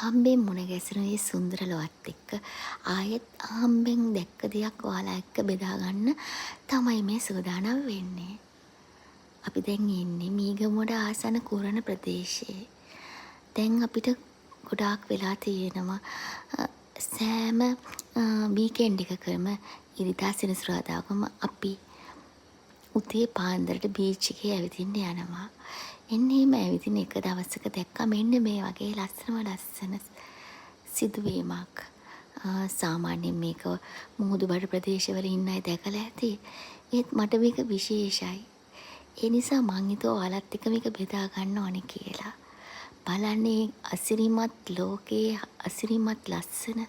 අහම්බෙන් මුණ ගැසෙන මේ සුන්දර ලොවත් එක්ක ආයෙත් අහම්බෙන් දැක්ක දෙයක් ඔයාලා එක්ක බෙදා ගන්න තමයි මේ සූදානම් වෙන්නේ. අපි දැන් ඉන්නේ මීගමුවට ආසන්න කුරණ ප්‍රදේශයේ. දැන් අපිට ගොඩාක් වෙලා තියෙනවා සෑම වීකෙන්ඩ් එකකම ඉරිදා සෙනසුරාදාකම අපි උදේ පාන්දරට බීච් එකේ ඇවිදින්න යනවා. එන්නේ එහෙම ඇවිදින එක දවසක දැක්කා මෙන්න මේ වගේ ලස්සන සිදුවීමක්. සාමාන්‍යයෙන් මේක මුහුදුබඩ ප්‍රදේශවල ඉන්න අය දැකලා ඇති. ඒත් මට මේක විශේෂයි. ඒ නිසා මං හිතුවා ඔයාලත් එක්ක මේක බෙදා ගන්න ඕනේ කියලා. බලන්නේ අසිරිමත් ලෝකයේ අසිරිමත් ලස්සන